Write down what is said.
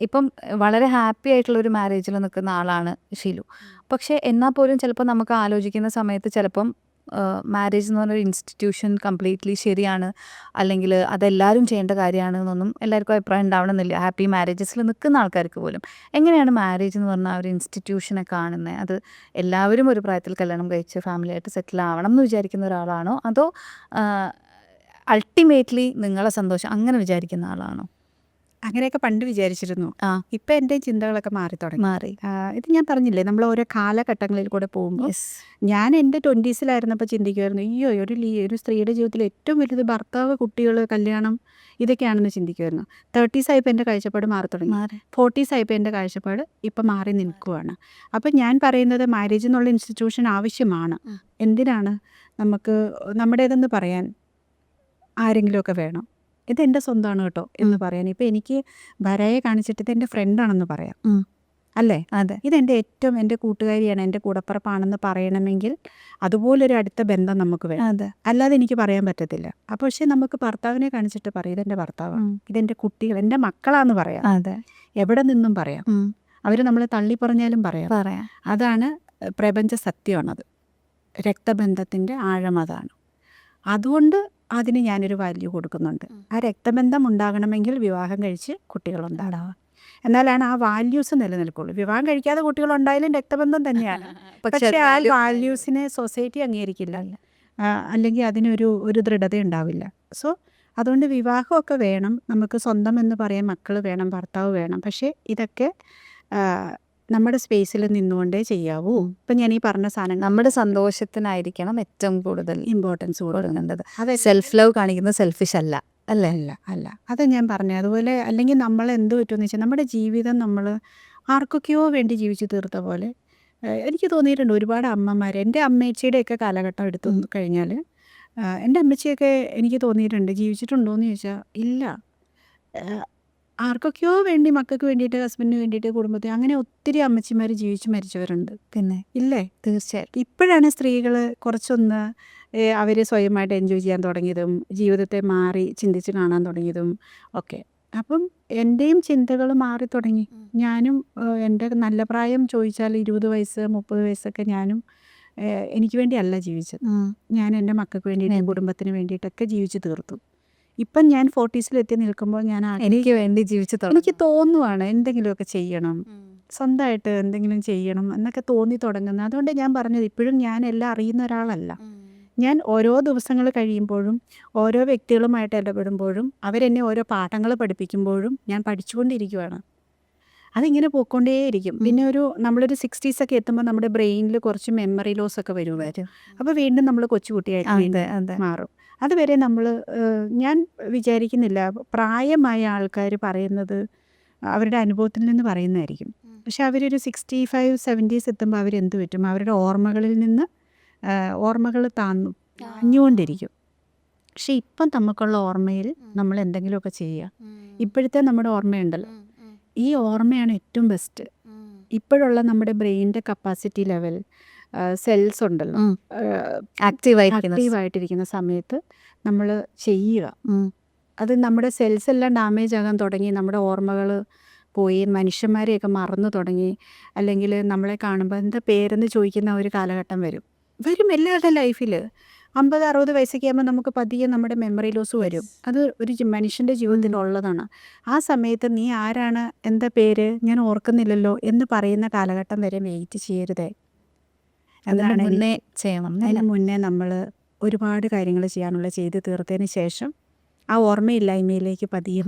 ഇപ്പം വളരെ ഹാപ്പി ആയിട്ടുള്ള ഒരു മാരേജിൽ നിൽക്കുന്ന ആളാണ് ഷീലു. പക്ഷേ എന്നാൽ പോലും ചിലപ്പോൾ നമുക്ക് ആലോചിക്കുന്ന സമയത്ത് ചിലപ്പം മാരേജ് എന്ന് പറഞ്ഞൊരു ഇൻസ്റ്റിറ്റ്യൂഷൻ കംപ്ലീറ്റ്ലി ശരിയാണ്, അല്ലെങ്കിൽ അതെല്ലാവരും ചെയ്യേണ്ട കാര്യമാണ് എന്നൊന്നും എല്ലാവർക്കും അഭിപ്രായം ഉണ്ടാവണമെന്നില്ല. ഹാപ്പി മാരേജസിൽ നിൽക്കുന്ന ആൾക്കാർക്ക് പോലും. എങ്ങനെയാണ് മാരേജ് എന്ന് പറഞ്ഞാൽ ആ ഒരു ഇൻസ്റ്റിറ്റ്യൂഷനെ കാണുന്നത്? അത് എല്ലാവരും ഒരു പ്രായത്തിൽ കല്യാണം കഴിച്ച് ഫാമിലിയായിട്ട് സെറ്റിൽ ആവണം എന്ന് വിചാരിക്കുന്ന ഒരാളാണോ, അതോ അൾട്ടിമേറ്റ്ലി നിങ്ങളെ സന്തോഷം അങ്ങനെ വിചാരിക്കുന്ന ആളാണോ? അങ്ങനെയൊക്കെ പണ്ട് വിചാരിച്ചിരുന്നു. ആ ഇപ്പം എൻ്റെ ചിന്തകളൊക്കെ മാറി തുടങ്ങി. മാറി. ഇത് ഞാൻ പറഞ്ഞില്ലേ, നമ്മൾ ഓരോ കാലഘട്ടങ്ങളിൽ കൂടെ പോകുമ്പോൾ യെസ്. ഞാൻ എൻ്റെ 20s ചിന്തിക്കുമായിരുന്നു, അയ്യോ ഒരു സ്ത്രീയുടെ ജീവിതത്തിൽ ഏറ്റവും വലുത് ഭർത്താവ്, കുട്ടികൾ, കല്യാണം, ഇതൊക്കെയാണെന്ന് ചിന്തിക്കുമായിരുന്നു. 30s ആയപ്പോൾ എൻ്റെ കാഴ്ചപ്പാട് മാറി തുടങ്ങി. മാറി. 40s ആയപ്പോൾ എൻ്റെ കാഴ്ചപ്പാട് ഇപ്പം മാറി നിൽക്കുവാണ്. അപ്പം ഞാൻ പറയുന്നത് മാരേജ് എന്നുള്ള ഇൻസ്റ്റിറ്റ്യൂഷൻ ആവശ്യമാണ്. എന്തിനാണ്? നമുക്ക് നമ്മുടേതെന്ന് പറയാൻ ആരെങ്കിലുമൊക്കെ വേണം. ഇതെൻ്റെ സ്വന്തമാണ് കേട്ടോ എന്ന് പറയാൻ. ഇപ്പം എനിക്ക് വരയെ കാണിച്ചിട്ട് ഇതെൻ്റെ ഫ്രണ്ടാണെന്ന് പറയാം, അല്ലേ? അതെ. ഇതെൻ്റെ ഏറ്റവും എൻ്റെ കൂട്ടുകാരിയാണ്, എൻ്റെ കൂടപ്പിറപ്പാണെന്ന് പറയണമെങ്കിൽ അതുപോലൊരു അടുത്ത ബന്ധം നമുക്ക് വേണം. അതെ. അല്ലാതെ എനിക്ക് പറയാൻ പറ്റത്തില്ല. അപ്പോൾ പക്ഷേ നമുക്ക് ഭർത്താവിനെ കാണിച്ചിട്ട് പറയും ഇതെൻ്റെ ഭർത്താവാണ്, ഇതെൻ്റെ കുട്ടികൾ, എൻ്റെ മക്കളാന്ന് പറയാം. അതെ. എവിടെ നിന്നും പറയാം. അവർ നമ്മളെ തള്ളി പറഞ്ഞാലും പറയാം. പറയാം. അതാണ് പ്രപഞ്ച സത്യമാണത്. രക്തബന്ധത്തിൻ്റെ ആഴം അതാണ്. അതുകൊണ്ട് അതിന് ഞാനൊരു വാല്യൂ കൊടുക്കുന്നുണ്ട്. ആ രക്തബന്ധം ഉണ്ടാകണമെങ്കിൽ വിവാഹം കഴിച്ച് കുട്ടികളുണ്ടാകാം. എന്നാലാണ് ആ വാല്യൂസ് നിലനിൽക്കുള്ളൂ. വിവാഹം കഴിക്കാതെ കുട്ടികളുണ്ടായാലും രക്തബന്ധം തന്നെയാണ്. പക്ഷേ ആ വാല്യൂസിനെ സൊസൈറ്റി അംഗീകരിക്കില്ല, അല്ലെങ്കിൽ അതിനൊരു ദൃഢത ഉണ്ടാവില്ല. സോ അതുകൊണ്ട് വിവാഹമൊക്കെ വേണം, നമുക്ക് സ്വന്തം എന്ന് പറയാൻ മക്കൾ വേണം, ഭർത്താവ് വേണം. പക്ഷേ ഇതൊക്കെ നമ്മുടെ സ്പേസിൽ നിന്നുകൊണ്ടേ ചെയ്യാവൂ. ഇപ്പം ഞാൻ ഈ പറഞ്ഞ സാധനം നമ്മുടെ സന്തോഷത്തിനായിരിക്കണം ഏറ്റവും കൂടുതൽ ഇമ്പോർട്ടൻസ് കൊടുക്കേണ്ടത്. അതെ. സെൽഫ് ലവ് കാണിക്കുന്നത് സെൽഫിഷ് അല്ല, അല്ലേ? അല്ല. അത് ഞാൻ പറഞ്ഞു. അതുപോലെ അല്ലെങ്കിൽ നമ്മൾ എന്ത് പറ്റുമെന്ന് വെച്ചാൽ നമ്മുടെ ജീവിതം നമ്മൾ ആർക്കൊക്കെയോ വേണ്ടി ജീവിച്ചു തീർത്ത പോലെ എനിക്ക് തോന്നിയിട്ടുണ്ട്. ഒരുപാട് അമ്മമാർ, എൻ്റെ അമ്മച്ചിയുടെയൊക്കെ കാലഘട്ടം എടുത്തു കഴിഞ്ഞാൽ എൻ്റെ അമ്മച്ചിയൊക്കെ എനിക്ക് തോന്നിയിട്ടുണ്ട് ജീവിച്ചിട്ടുണ്ടോ എന്ന് ചോദിച്ചാൽ ഇല്ല. ആർക്കൊക്കെയോ വേണ്ടി, മക്കൾക്ക് വേണ്ടിയിട്ട്, ഹസ്ബൻഡിന് വേണ്ടിയിട്ട്, കുടുംബത്തിന്, അങ്ങനെ ഒത്തിരി അമ്മച്ചിമാർ ജീവിച്ച് മരിച്ചവരുണ്ട്. പിന്നെ ഇല്ലേ? തീർച്ചയായിട്ടും. ഇപ്പോഴാണ് സ്ത്രീകൾ കുറച്ചൊന്ന് അവർ സ്വയമായിട്ട് എൻജോയ് ചെയ്യാൻ തുടങ്ങിയതും ജീവിതത്തെ മാറി ചിന്തിച്ച് കാണാൻ തുടങ്ങിയതും ഒക്കെ. അപ്പം എൻ്റെയും ചിന്തകൾ മാറി തുടങ്ങി. ഞാനും എൻ്റെ നല്ല പ്രായം ചോദിച്ചാൽ 20 വയസ്സ് 30 വയസ്സൊക്കെ ഞാനും എനിക്ക് വേണ്ടിയല്ല ജീവിച്ചത്. ഞാൻ എൻ്റെ മക്കൾക്ക് വേണ്ടിയിട്ട്, കുടുംബത്തിന് വേണ്ടിയിട്ടൊക്കെ ജീവിച്ച് തീർത്തു. ഇപ്പം ഞാൻ 40s എത്തി നിൽക്കുമ്പോൾ ഞാൻ എനിക്ക് വേണ്ടി ജീവിച്ചു എനിക്ക് തോന്നുവാണ് എന്തെങ്കിലുമൊക്കെ ചെയ്യണം, സ്വന്തമായിട്ട് എന്തെങ്കിലും ചെയ്യണം എന്നൊക്കെ തോന്നി തുടങ്ങുന്നത്. അതുകൊണ്ട് ഞാൻ പറഞ്ഞത് ഇപ്പോഴും ഞാൻ എല്ലാം അറിയുന്ന ഒരാളല്ല. ഞാൻ ഓരോ ദിവസങ്ങൾ കഴിയുമ്പോഴും ഓരോ വ്യക്തികളുമായിട്ട് ഇടപെടുമ്പോഴും അവരെന്നെ ഓരോ പാഠങ്ങൾ പഠിപ്പിക്കുമ്പോഴും ഞാൻ പഠിച്ചുകൊണ്ടിരിക്കുകയാണ്. അതിങ്ങനെ പോയിക്കൊണ്ടേയിരിക്കും. പിന്നെ നമ്മളൊരു 60s ഒക്കെ എത്തുമ്പോൾ നമ്മുടെ ബ്രെയിനിൽ കുറച്ച് മെമ്മറി ലോസ് ഒക്കെ വരുമായിരുന്നു. അപ്പോൾ വീണ്ടും നമ്മൾ കൊച്ചുകുട്ടിയായിട്ട് മാറും. അതുവരെ ഞാൻ വിചാരിക്കുന്നില്ല, പ്രായമായ ആൾക്കാർ പറയുന്നത് അവരുടെ അനുഭവത്തിൽ നിന്ന് പറയുന്നതായിരിക്കും. പക്ഷെ അവരൊരു 65 70s എത്തുമ്പോൾ അവരെന്ത് പറ്റും, അവരുടെ ഓർമ്മകളിൽ നിന്ന് ഓർമ്മകൾ താഞ്ഞുകൊണ്ടിരിക്കും. പക്ഷെ ഇപ്പം നമുക്കുള്ള ഓർമ്മയിൽ നമ്മൾ എന്തെങ്കിലുമൊക്കെ ചെയ്യുക. ഇപ്പോഴത്തെ നമ്മുടെ ഓർമ്മയുണ്ടല്ലോ, ഈ ഓർമ്മയാണ് ഏറ്റവും ബെസ്റ്റ്. ഇപ്പോഴുള്ള നമ്മുടെ ബ്രെയിനിൻ്റെ കപ്പാസിറ്റി ലെവൽ, സെൽസ് ഉണ്ടല്ലോ, ആക്റ്റീവായിട്ടിരിക്കുന്ന സമയത്ത് നമ്മൾ ചെയ്യുക. അത് നമ്മുടെ സെൽസ് എല്ലാം ഡാമേജ് ആകാൻ തുടങ്ങി, നമ്മുടെ ഓർമ്മകൾ പോയി, മനുഷ്യന്മാരെയൊക്കെ മറന്നു തുടങ്ങി, അല്ലെങ്കിൽ നമ്മളെ കാണുമ്പോൾ എന്താ പേരെന്ന് ചോദിക്കുന്ന ഒരു കാലഘട്ടം വരും എല്ലാവരുടെ ലൈഫിൽ. 50-60 വയസ്സൊക്കെ ആകുമ്പോൾ നമുക്ക് പതിയെ നമ്മുടെ മെമ്മറി ലോസ് വരും. അത് ഒരു മനുഷ്യൻ്റെ ജീവിതത്തിൽ ഉള്ളതാണ്. ആ സമയത്ത് നീ ആരാണ്, എന്താ പേര്, ഞാൻ ഓർക്കുന്നില്ലല്ലോ എന്ന് പറയുന്ന കാലഘട്ടം വരെ വെയിറ്റ് ചെയ്യരുതേ. അതിന് മുന്നേ നമ്മൾ ഒരുപാട് കാര്യങ്ങൾ ചെയ്യാനുള്ള ചെയ്ത് തീർത്തതിന് ശേഷം ആ ഓർമ്മയില്ലായ്മയിലേക്ക് പതിയെ